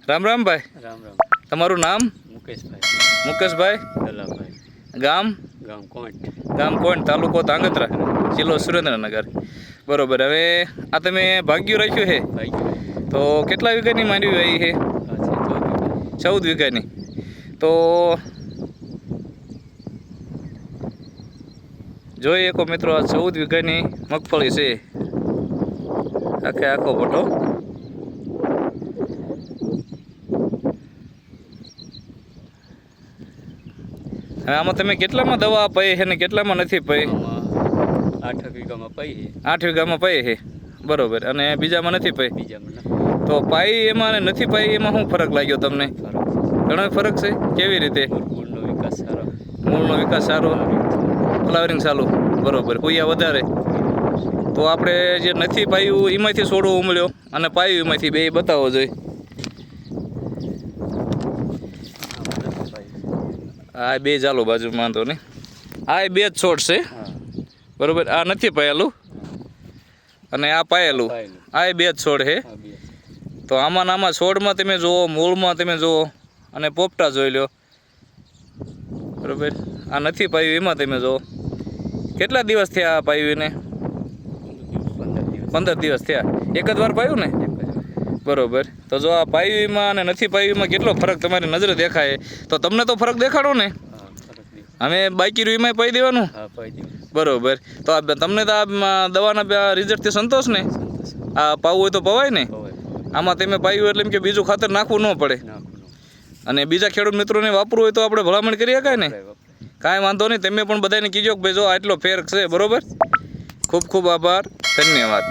રામ રામ ભાઈ. રામ રામ. તમારું નામ? મુકેશભાઈ. મુકેશભાઈ. દલાભાઈ. ગામ? ગામ કોંટ. ગામ કોણ, તાલુકો ધાંગધ્રા, જિલ્લો સુરેન્દ્રનગર. બરોબર. હવે આ તમે ભાગ્યું રાખ્યું છે ભાઈ તો કેટલા વીઘાની માંડવી આવી છે? 14 વીઘાની. તો જોઈએ એકો મિત્રો, આ 14 વીઘાની મગફળી છે. આખો ભટ્ટો. હવે આમાં તમે કેટલામાં દવા પાઈ છે ને કેટલામાં નથી પાઈ? 8 વીઘામાં પાઈ છે. 8 વીઘામાં પાઈ છે. બરોબર. અને બીજામાં નથી પાઈ? બીજામાં તો પાઈ એમાં અને નથી પાઈ એમાં શું ફરક લાગ્યો તમને? ઘણો ફરક છે. કેવી રીતે? મૂળનો વિકાસ સારો. મૂળનો વિકાસ સારો, ફ્લાવરિંગ ચાલુ. બરોબર. કુયા વધારે. તો આપણે જે નથી પાયું એમાંથી છોડવો ઉમળ્યો અને પાયું એમાંથી બે બતાવવો જોઈએ. આ બે ચાલો બાજુમાં તો નહીં. આ બે જ છોડ છે. બરોબર. આ નથી પાયેલું અને આ પાયેલું. આ બે જ છોડ છે. તો આમાં છોડમાં તમે જુઓ, મૂળમાં તમે જુઓ અને પોપટા જોઈ લો. બરોબર. આ નથી પાયું એમાં તમે જુઓ. કેટલા દિવસ થયા પાયું એને? 15 દિવસ થયા. એક જ વાર પાયું ને? બરોબર. તો જો આ પાયુમાં અને નથી પાયુમાં કેટલો ફરક તમારી નજરે દેખાય, તો તમને તો ફરક દેખાડો ને. અમે બાકી રૂમાં પાઈ દેવાનું. બરોબર. તો આ તમને તો આ દવાના રિઝલ્ટથી સંતોષ ને? આ પાવું હોય તો પવાય ને? આમાં તમે પાયું એટલે એમ કે બીજું ખાતર નાખવું ન પડે. અને બીજા ખેડૂત મિત્રોને વાપરવું હોય તો આપણે ભલામણ કરી શકાય ને? કાંઈ વાંધો નહીં. તમે પણ બધાને કીજો કે ભાઈ જો આટલો ફેર છે. બરોબર. ખૂબ ખૂબ આભાર. ધન્યવાદ.